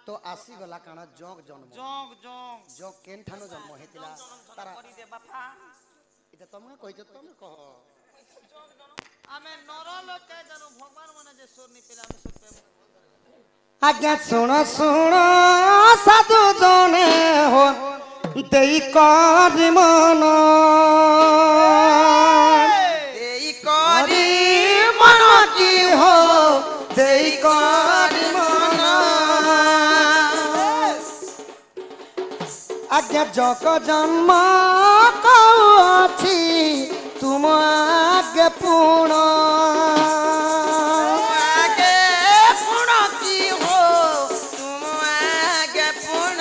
तो आसी गला काना जोग जन्म जोग जोग जोग केन ठानो जन्म हेतिला तारा इता तुमके कहित तुम कह आमे नर लोक के जानू भगवान माने जे सोर नि पेला हम सब आज्ञा सुन सुन साधु जने हो देई करि मन एई करी मन की हो देई करि मन आज्ञा जग जन्म कौछि तुम आगे पुण आगे पुण की हो तुम आगे पुण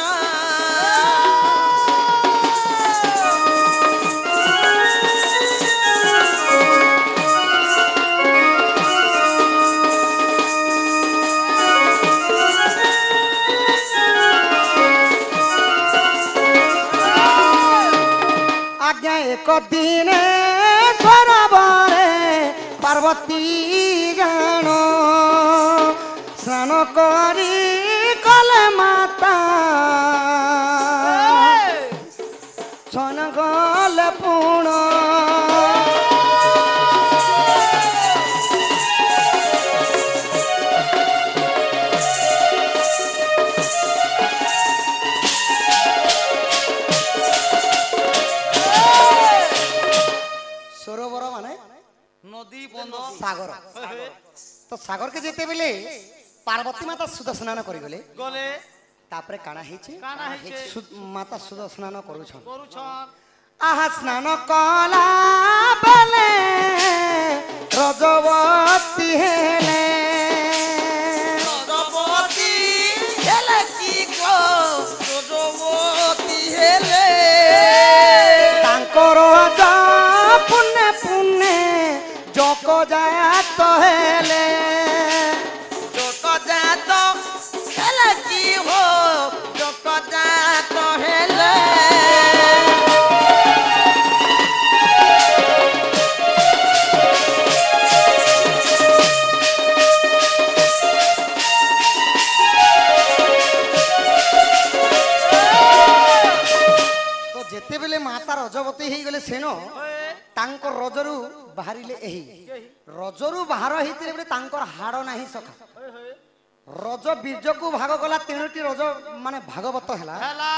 आज्ञा एक दिन स्वरबरे पार्वती जान स्नान करी कले माता छन गले पुण सरोवर माने नदी बंध सागर तो सागर के जेते बेले पार्वती माता सुद स्नान करी गले गले तापरे काना हेछि काना हेछि माता सुद स्नान करूछन करूछन आहा स्नान कला बेले रजवती हेले रजवती हेले की को रजवती हेले तांकर जा पुण्य पुण्य जक जात हेले जक जात हेले की हो जक जात हेले तो जेते बेले माता रजवती हे गले सेनो तांकर रजरू बाहरिले एही रजरू बाहर हेतिले बेले तांकर हाड़ नाही सखा रज बीज को भाग गला तेणुटी रज माने भागवत हैला हेला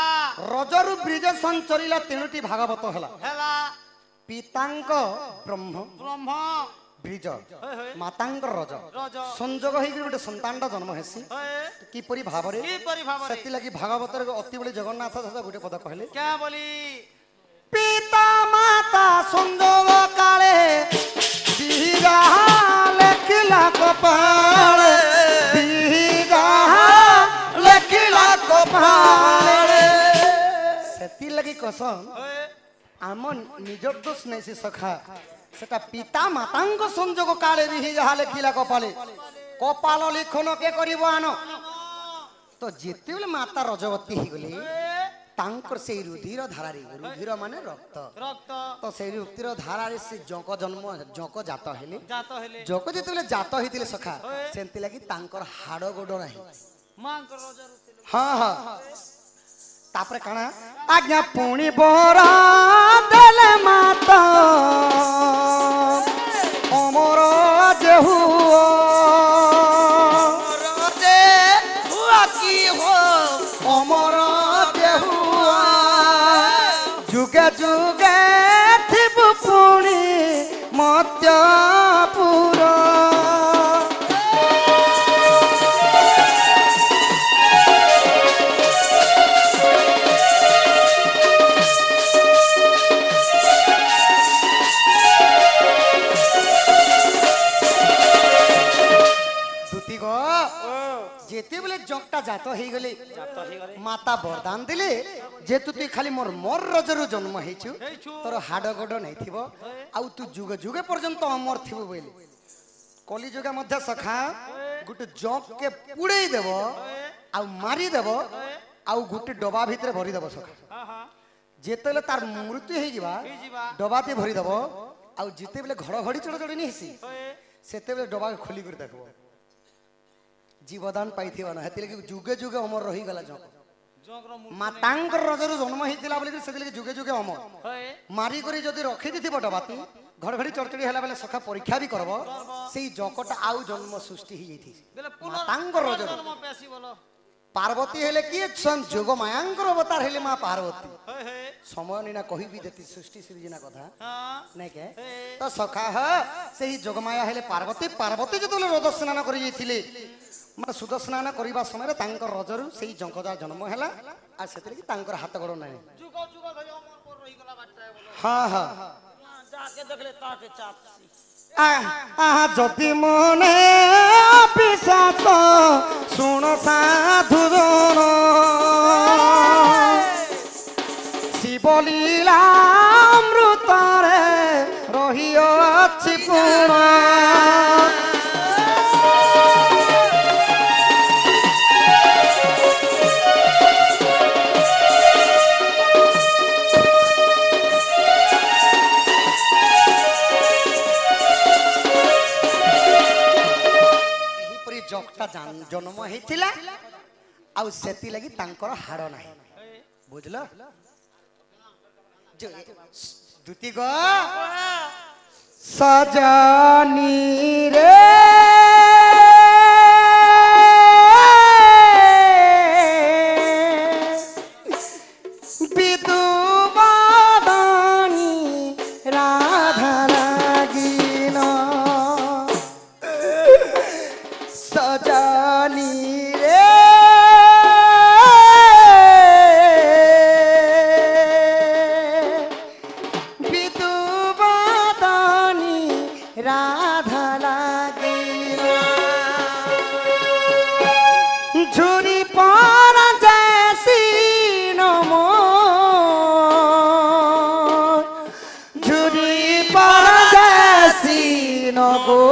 रजरू बीज संचरिला तेणुटी भागवत हैला हेला पितांक ब्रह्म ब्रह्म बीज मातांक रज रज संजोग हेकि गोटे संतानटा जन्म हेसी किपरि भाबरे की परि भाबरे सेति लागि भागवत रे अति बळे जगन्नाथ दादा गोटे पद कहले क्या बोली पिता माता संजोग काले बिगा लेखिला कपाल बिगा लेखिला कपाल सेति लागि कसम आम निज दोष नहीं से सखा सेटा पिता मातांक संजोग काले बिहि जहा लेखिला कपाले कपाल लिखन के करिवो आनो तो जेते बेले माता रजवती ही गले तांकर से रुधिर धारारी रुधिर माने रक्त रक्त तो से रुधिर धारारी से जक जन्म जक जात हेले जात हेले जक जेते बेले जात हितिले सखा सेंति लागि तांकर हाड़ गोड नाही मां को रोजर उठिलो हां हां तापरे काना आज्ञा पुणी बोरा देले माता अमर जे हुओ रोजे हुआ की हो अमर जे हुओ जुगे जुगे थिबु पुणी मत्यपुर जेते बेले जगटा जात हे गले माता वरदान दिले जेतु तु खाली मोर मोर रजरु जन्म हेछु तोर हाड़ गोड नै थिबो आउ तू जुग जुगे पर्यंत अमर थिबो बोले कली जुगा मध्य सखा गुटे जग के पुड़े देबो आउ मारी देबो आउ गुटे डबा भितरे भरी देबो सखा जेतेले तार मृत्यु हे जिबा डबाते भरी देबो आउ जेते बेले घड़ घड़ी चढ़ चढ़ी नि हेसी सेते बेले डबा खोली कर देखबो जीवदान पाई ना हेती लगी जुगे जुगे अमर रही गला जक जोंकर मुल मातांकर रजरु जन्म हेतिला बोली से लगी जुगे जुगे अमर होए मारी करी जदि रखी दिथिबो डबाती घड़घड़ी चढ़चड़ी होला बेले सखा परीक्षा भी करबो सेई जकटा आउ जन्म सृष्टि ही जैथि बेले मातांकर रजरु जन्म पेसी बोलो पार्वती हेले किए सन जोग मायांकर अवतार हेले मां पार्वती होए हे समय निना कहि भी देती सृष्टि सृजना कथा हां नहीं के तो सखा ह सेही जोगमाया हेले पार्वती पार्वती जतले रज स्नान करि जैथिले माने सुद स्नान करबा समय तांकर रजरु सेही जंकदा जन्म होला आ सेतले कि तांकर हाथ गोड़ नाही जुगो जुगो धरि अमर पर रही गला बाटरा बोलो हां हां जाके देखले ताके चापसी आहा जति मने पिशाच सुन साधु जन शिवलीला अमृतरे रहिअछि पूर्ण जगटा जन्म हेतिला आउ सेति लगी तांकर हाड़ नाही बुझलो दुती गो सजनी रे विदुवादानी राधा लागिन सजनी रे विदुवादानी राधा लागिन झुरी पर जैसी नमो झुरी पर जैसी नगो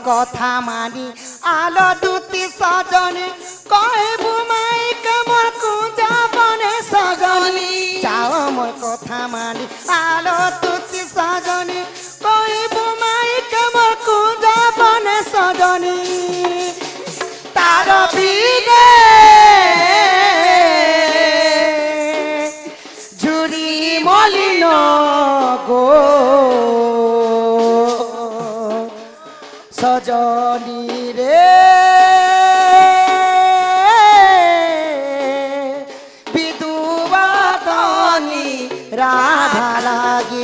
कथा मानी आलो दूती सजनी कहबू माई कमर कुंजा बने सजनी जाओ मोर कथा मानी आलो दूती सजनी कहबू माई कमर कुंजा बने सजनी तार बिने झुरी मलिन गो सजनी रे विदुवादानी राधा लागी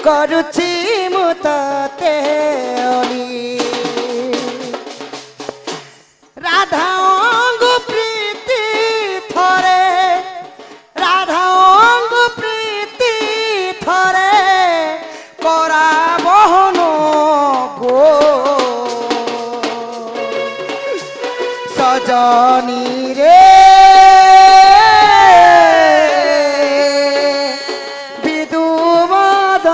करुछि मु तते राधा अंग प्रीति थरे राधा अंग प्रीति थरे करा সজনী রে বিদুবদনী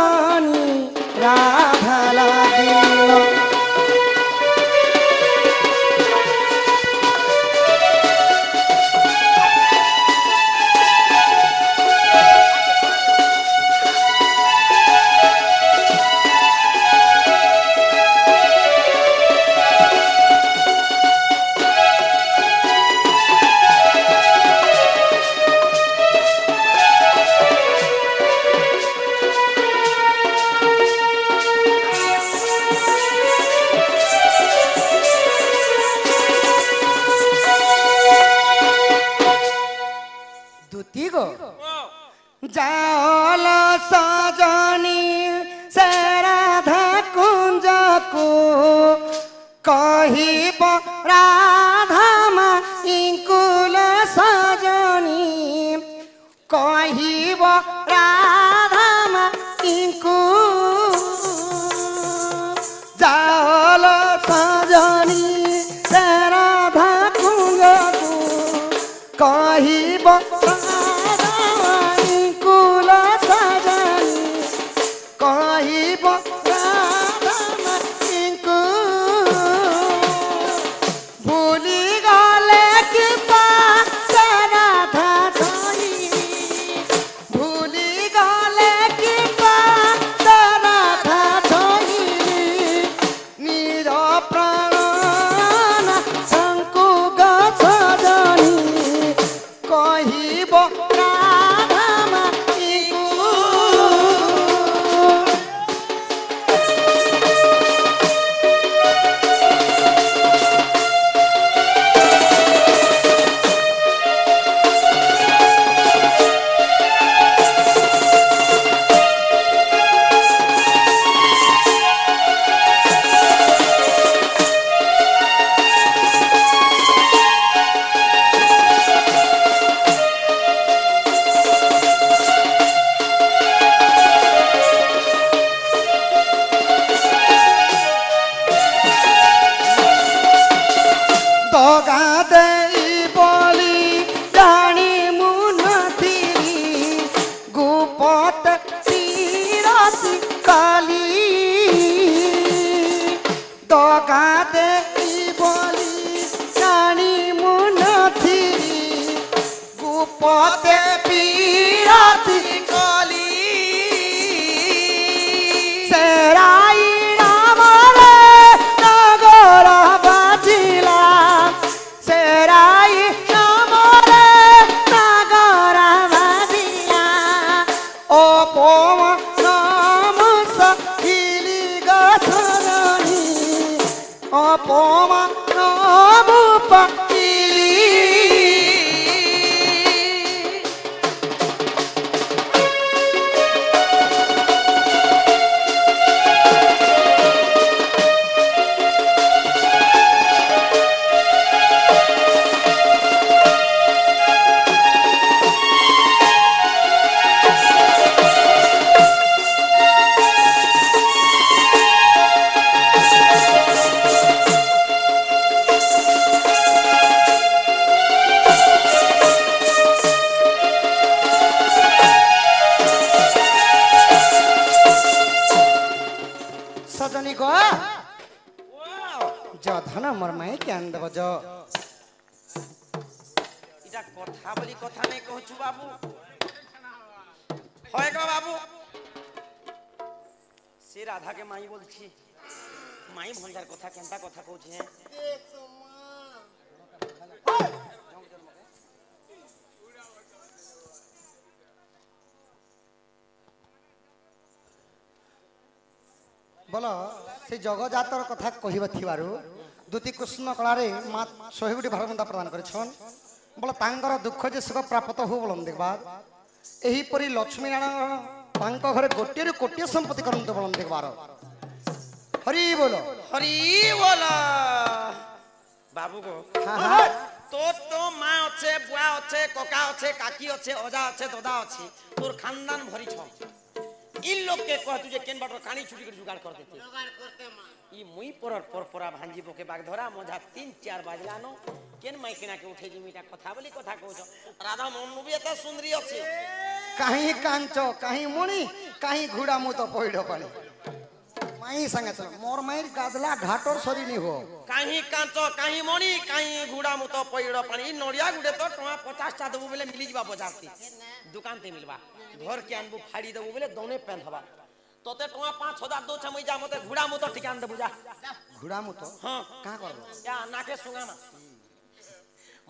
রাধা লাগিল जाओल सजनी से राधा कुंज को कहिब राधा इंकुल सजनी कहिब राधा इंकुल जाओल सजनी से राधा कुंज को कहिब राधा के माई बोल माई भंडार कथा केंता कथा कहूँ बोल से जगजातर कथा कहवा थिबारु दूती कृष्ण कलारे माँ 100 गोटी भारबंदा प्रदान करिछन बोल तांकर दुख जे सुख प्राप्त हो बोलन देखबा एही परी लक्ष्मी नारायण तांको घरे गोटिए कोटिए संपत्ति करंत बोलन देखबार हरि बोलो बाबू को हाँ तो माँ अच्छे बुआ अच्छे कका अच्छे काकी अच्छे अजा अच्छे दादा अच्छे तोर खानदान भरी छ इन लोग के कह तुझे केन बाटर कानी छुटी कर जुगाड़ कर देते ई मुई परपरा भांजी पोके बाग धरा मजा 3-4 बाजला नो केन माई किना के उठे जिमिटा कथा बोली कथा कहछ राधा मन भी एता सुंदरी अछि कहीं कांच कहीं मुनी कहीं घुड़ा मु तो पइड़ पानी माई संगे चल मोर माई गादला घाटोर सरी नी हो कहीं कांच कहीं मणि कहीं घुड़ा मु तो पइड़ पानी नड़िया गुडे तो टका 50 टा देबो बेले मिली जबा बजारती दुकान ते मिलबा घर के आनबो फाड़ी देबो बेले दोने पेंधबा तोते टका 5000 दो छमई जा मते घुड़ा मु तो ठिकान देबो जा घुड़ा मु तो हां का करबो या नाके सुंगामा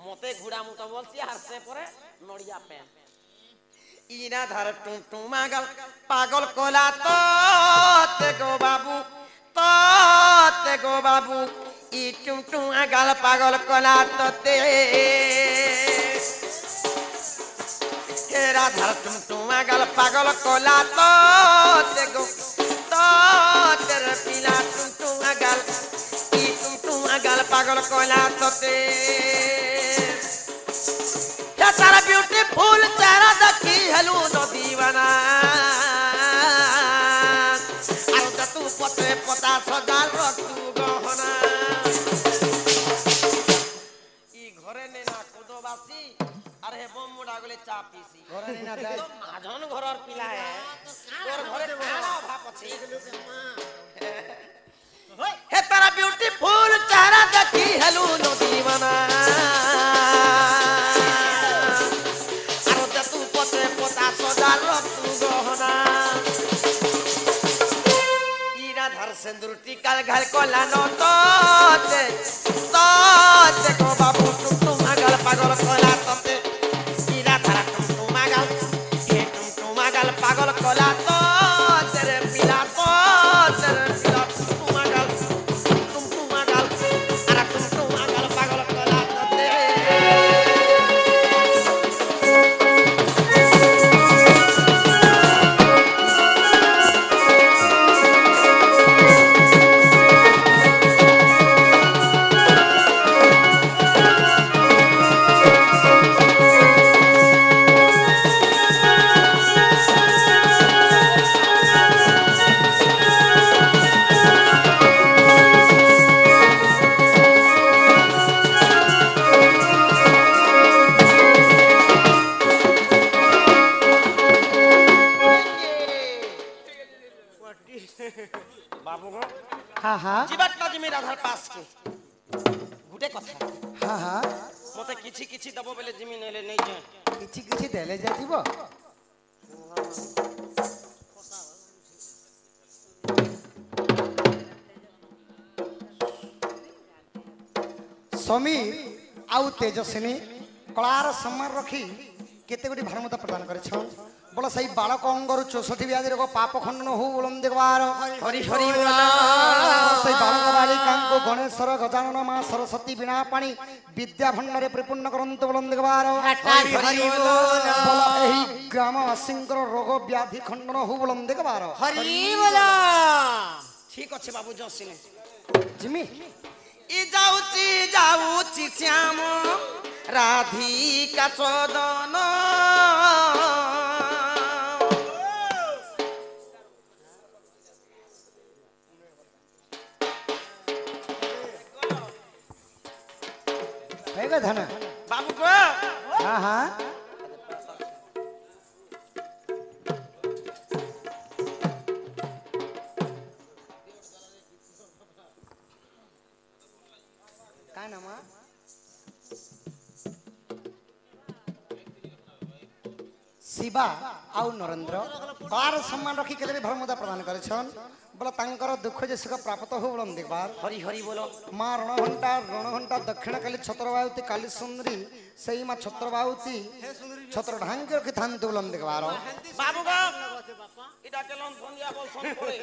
मते घुड़ा मु तो बोलसी हार से परे नड़िया पेन इना धर टू मागल पागल कोला तो ते गो बाबू ई टू आगल पागल कोला तो ते हे राधा टू आगल पागल कोला तो ते गो तो तेरे पिला टू आगल ई टू आगल पागल कोला तो ते तारा ब्यूटीफुल चेहरा देखी हेलू नो दीवाना आरो तू पते पता सजाल रखू गहना ई घरे ने ना कोदोबासी अरे हे बम मुडा गले चा पीसी घरे ने ना जाय तो माझन घरर पिला है तोर घरे खाना भाप अछि हे तारा ब्यूटीफुल चेहरा देखी हेलू नो दीवाना पोता सदार तू गहना ईरा धर सिंदूर टीका घाल कोला नो तो देखो बाबू टू मागल पागल कोला तते ईरा धर टू मागल पागल कोला तो तेरे पिला तो तेरे पिला टू मागल अरे टू मागल पागल कोला तते बाबू गो हां हां जीवात्मा जी मेरा घर पास के गुटे कथा हां हां मते किछि दबो बेले जमीन ले नै जाय किछि देले जातिबो समीर आउ तेजस्विनी कलार सम्मान रखी केते गुडी भरमता प्रदान करे छन बोला सही बालक अंगरु 64 व्याधि रोग पाप खंडन हो बोलम देखबार हरि हरि बोला सही बालक बालिका को गणेश्वर गजानन मां सरस्वती बिना पानी विद्या भंडारे परिपूर्ण करंत बोलम देखबार हरि हरि बोला बोला एही ग्रामवासींकर रोग व्याधि खंडन हो बोलम देखबार हरि बोला ठीक अछि बाबू जसिने जिमी ई जाउची श्याम राधिका चोदन हेगा धन बाबू को हां हां का नाम शिवा आउ नरेंद्र कार सम्मान रखी केते भरमता प्रदान करे छन बोला तांकर दुख जे सुख प्राप्त हो बोलम देखबार हरि हरि बोलो मां रण घंटा दक्षिण काली छत्रबावती काली सुंदरी सही मां छत्रबावती छत्र ढांग रखी थान बोलम देखबार बाबू को इटा के लोन फोन दिया बोल फोन करे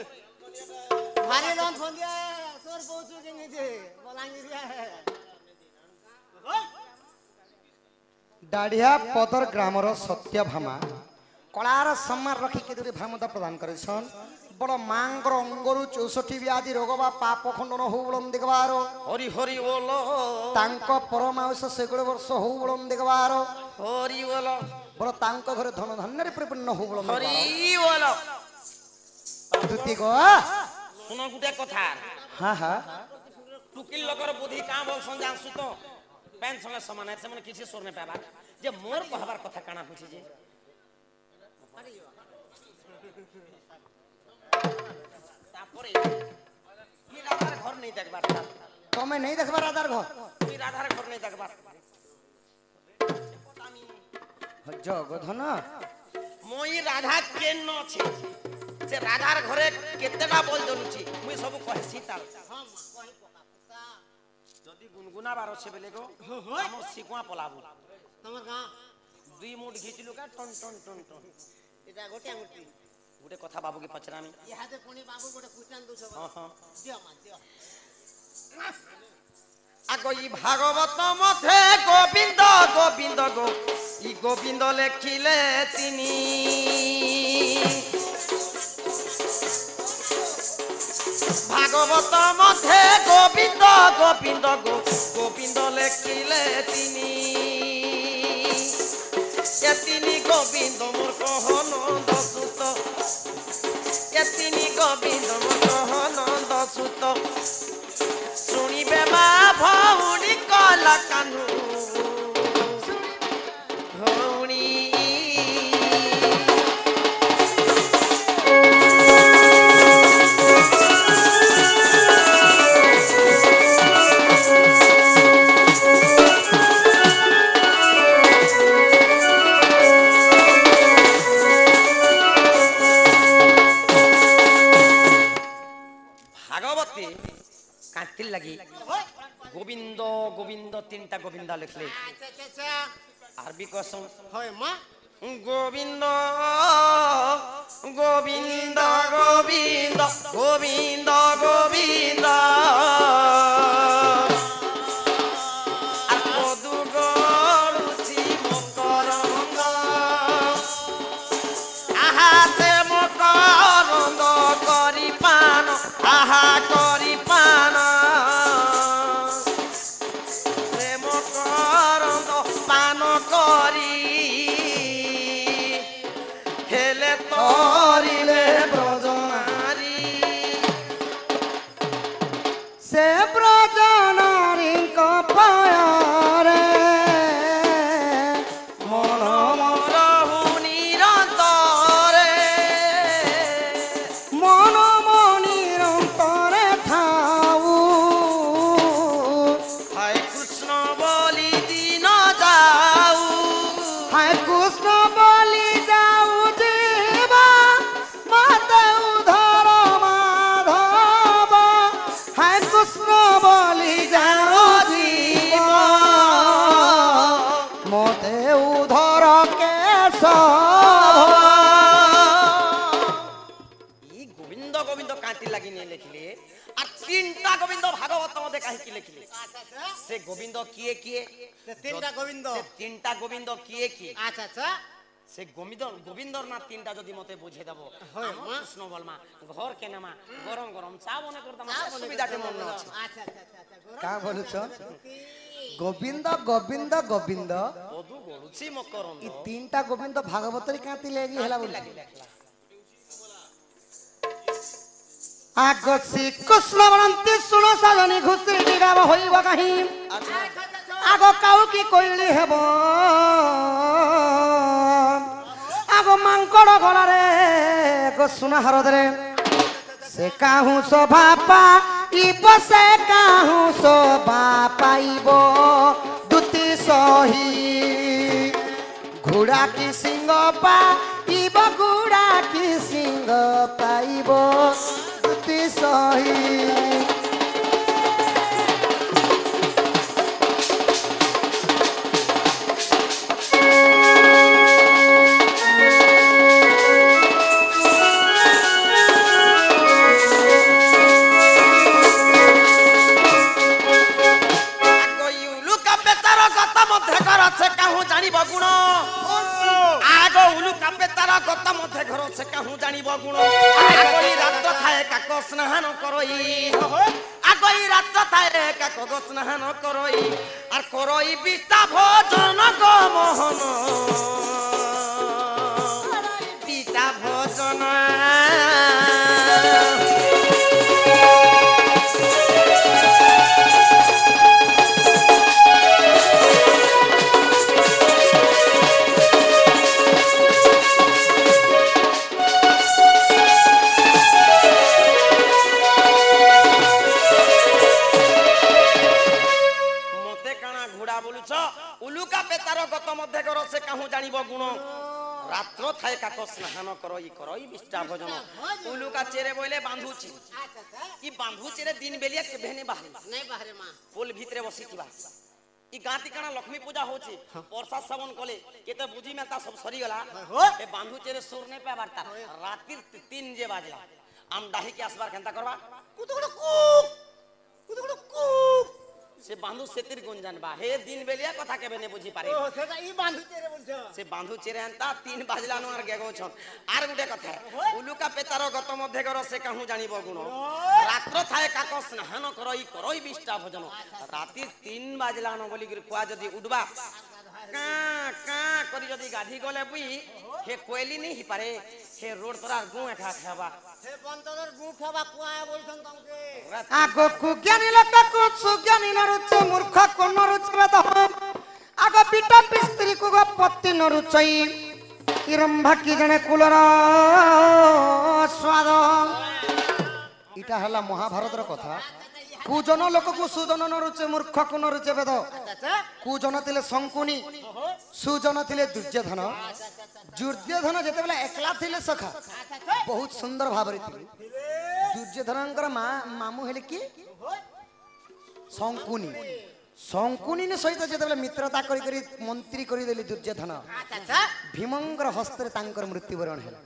भारी लोन फोन दिया तोर पहुंचू के नीचे बलांगिरिया है दाढ़िया पदर ग्रामर सत्यभामा कलार सम्मान रखी केते भ्रमता प्रदान करे छन बड़ मांगर अंगरु 64 व्याधि रोग बा पाप खंडन हो बोलम देखबार हरि हरि बोलो तांको परमावश सेगुड़ वर्ष हो बोलम देखबार हरि बोलो बड़ तांको घरे धन धन्य रे परिपूर्ण हो बोलम हरि बोलो দুতি গো শুন গুটে কথা হ্যাঁ হ্যাঁ টুকিল লোকর বুদ্ধি কাঁ বলছন জানছু তো প্যান সঙ্গে সমান আছে মানে কিছু সোর নে পাবার যে মোর কহবার কথা কানা হচ্ছে যে তারপরে কি রাধার ঘর নেই দেখবার তুমি নেই দেখবা রাধার ঘর কি রাধার ঘর নেই দেখবার জগধন মই রাধা কেন আছে যে রাধার ঘরে কেতেটা বল জনুছি মুই সব কহেছি তার যদি গুনগুনাবার আছে বেলে গো আমার শিকুয়া পলাবো তোমার গাঁ দুই মুঠ ঘিচিলু কা টন টন টন টন এটা গোটে আঙুটি গোটে কথা বাবুকে পচরামি ইহাতে পুনি বাবু গোটে কুচান দুছ দিও মা দিও আগ ই ভাগবত মধ্যে গোবিন্দ গোবিন্দ গো ই গোবিন্দ লেখিলে তিনি ভাগবত মধ্যে গোবিন্দ গোবিন্দ গো গোবিন্দ লেখিলে তিনি এ তিনি গোবিন্দ মোর কহনন্দ সুত এ তিনি গোবিন্দ মোর কহনন্দ সুত শুনিবে মা ভৌণী কলা কানু ভৌণী ভাগবতী কাঁদতে লাগি গোবিন্দ গোবিন্দ তিনটা গোবিন্দ লিখলে আচ্ছা আচ্ছা আচ্ছা আরবি কসম হয় মা গোবিন্দ গোবিন্দ গোবিন্দ গোবিন্দ গোবিন্দ আর কদু গড়ুছি মকরন্দ আহাতে মকরন্দ করি পান আহা করি পান সে মকরন্দ পান করি হেলে তরিলে ব্রজনারী সে ব্রজনারী কপায়রে মন রহু নিরন্তরে মন মনির অন্তরে থাউ হায় কৃষ্ণ বলি দিন যাও হায় কৃষ্ণ বলি যাও জীবা মাতে উধর মাধব হায় কৃষ্ণ বলি যাও জীবা মতে উধর কেশব ই গোবিন্দ গোবিন্দ কাঁতি লাগি নিয়ে লিখলে আর তিনটা গোবিন্দ ভাগবত মধ্যে কাহিকি লিখলে আচ্ছা আচ্ছা সে গোবিন্দ কিয়ে কিয়ে সে তিনটা গোবিন্দ সে তিনটা গোবিন্দ কিয়ে কিয়ে আচ্ছা আচ্ছা সে গোবিন্দ গোবিন্দর না তিনটা যদি মতে বুঝে দেব হয়, আমার মা। কৃষ্ণ বলমা ঘর কেনে মা গরম গরম চা মনে করতাম সুবিধাতে মনে আছে আচ্ছা আচ্ছা আচ্ছা আচ্ছা গোরা কা বলুছ গোবিন্দ গোবিন্দ গোবিন্দ বধু গড়ুছি মকরন্দ ই তিনটা গোবিন্দ ভাগবতরে কাঁতি লেগি হেলা বলি আগ শ্রীকৃষ্ণ বলন্তি শুণ সাজনী ঘুষি দিগাব হইব কাহি আচ্ছা আগ কাউ কি কইলি হেব আগ মাংকড় গলারে গো সুনা হরদরে সে কাহু শোভা পাইব সে কাহু শোভা পাইব দুতি সহি ঘোড়া কি সিংহ পাইব ঘোড়া কি সিংহ পাইব দুতি সহি উলুকা বেতার গত মধ্যে ঘর আছে কাহু জানিব গুণ আগ উলুকা বেতার গত মধ্যে ঘর আছে কাহু জানিব গুণ আগই রাত থায়ে কাক স্নান করই আগই রাত থায়ে কাক স্নান করই আর করই বিতা ভোজন গো মোহন বিতা ভোজন পেতার গত মধ্যে কর সে কাহু জানিব গুণ রাত্র থায় কাক স্নান করই বিষ্টা ভোজন উলুকা চেরে বইলে বাঁধুছি ই বাঁধুচিরে দিন বেলিয়া কেভেনে বাহারি নাই বাহারে মা পোল ভিতরে বসিথিবা ই গাঁতি কানা লক্ষ্মী পূজা হচ্ছে বর্ষা শ্রাবণ কলে কেতে বুঝি মেতা সব সরিগলা এ বাঁধুচিরে সুর নেই পাবার তা রাতির 3 যে বাজলা আম ডাহিকে আসবার কেনতা করবা কুতুকুড়ু কুক কুতুকুড়ু কুক সে বাঁধু সেতির গুণ জানবা হে দিন বেলিয়া কথা কেভেনে বুঝি পারে ও সেটা ই বাঁধুতে রে বলছো সে বাঁধু চেরে আনতা 3 বাজলানো আর গেগোছন আর গুটে কথা উলুকা পেতার গত মধ্যে কর সে কাহু জানিব গুণ রাত্র থায় কাক স্নান করই বিষ্টা ভোজন রাতি 3 বাজলানো বলি করে কুয়া যদি উঠবা কা কা করি যদি গাধি গলে বুই হে কোয়েলি নি হি পারে হে রোড তোরা গু একা খাবা হে বন্তর গু খাবা কুয়া বলছন তমকে আগକୁ ଜ୍ଞାନୀ ଲୋକକୁ ସୁଜ୍ଞାନୀ ନରୁଚେ ମୂର୍ଖ କୁ ନରୁଚେ ବେଦ ଆଗ ପିଟା ପିସ୍ତ୍ରୀକୁ ପତି ନରୁଚଇ ଇରମ୍ଭା କି ଜଣେ କୁଲର ସ୍ୱାଦ ଏଇଟା ହେଲା ମହାଭାରତର କଥା କୁଜନ ଲୋକକୁ ସୁଜନ ନରୁଚେ ମୂର୍ଖକୁ ନରୁଚେ ବେଦ କୁଜନ ଥିଲେ ଶଙ୍କୁନି ସୁଜନ ଥିଲେ ଦୁର୍ଯ୍ୟୋଧନ ଦୁର୍ଯ୍ୟୋଧନ ଯେତେବେଳେ ଏକଲା ଥିଲେ ସଖା ବହୁତ ସୁନ୍ଦର ଭାବରେ ଥିଲେ ଦୁର୍ଯ୍ୟୋଧନଙ୍କର ମାମୁ ହେଲେ କି ଶଙ୍କୁନି ଶଙ୍କୁନି ସହିତ ଯେତେବେଳେ ମିତ୍ରତା କରି କରି ମନ୍ତ୍ରୀ କରିଦେଲେ ଦୁର୍ଯ୍ୟୋଧନ ଭୀମଙ୍କର ହସ୍ତରେ ତାଙ୍କର ମୃତ୍ୟୁବରଣ ହେଲା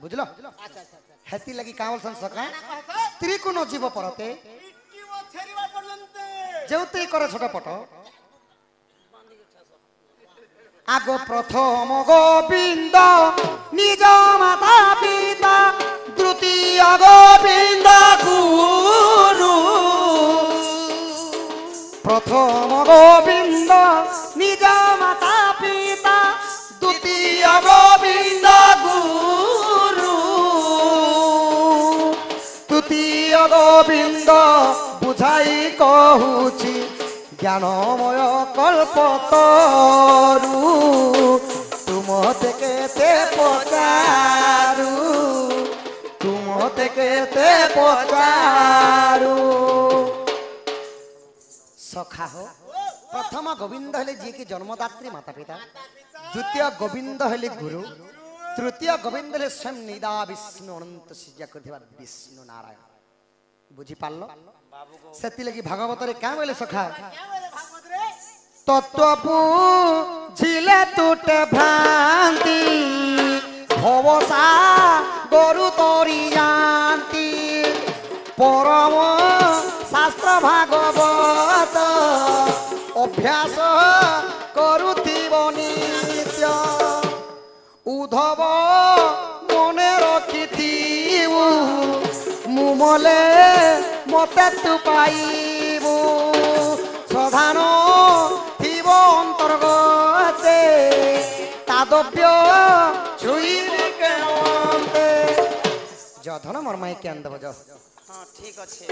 ବୁଝିଲ ହେତି ଲାଗି କାମଲସନ୍ ସକା ସ୍ତ୍ରୀକୁ ନ ଯିବ ପରତେ ଯେଉଁତେ କର ଛୋଟ ପଟ আগ প্রথম গোবিন্দ নিজ মাতা পিতা তৃতীয় গোবিন্দ গুরু প্রথম গোবিন্দ নিজ মাতা পিতা দ্বিতীয় গোবিন্দ গুরু তৃতীয় গোবিন্দ বুঝাই কহুছি জ্ঞানময় কল্পতরু তুমতে কেতে পচারু তুমতে কেতে পচারু সখা হো প্রথম গোবিন্দ হলে যে কি জন্মদাত্রী মাতা পিতা দ্বিতীয় গোবিন্দ হলে গুরু তৃতীয় গোবিন্দ হলে স্বয়ং নিদা বিষ্ণু অনন্ত সৃজা করে বিষ্ণু নারায়ণ বুঝি পারল সেতি লাগি ভাগবতরে কেন বলে সখা তত্ত্ব বুঝিলে তুটে ভ্রান্তি ভবসা গরু তরি জানতি পরম শাস্ত্র ভাগবত অভ্যাস করুথিব নিত্য উদ্ধব মনে রখিথিবু মুমলে মতে তু পাইবু সধান থিব অন্তর্গতে তাদব্য ছুইবে কেনতে যধন মর্মাই কেন দেব হ্যাঁ ঠিক আছে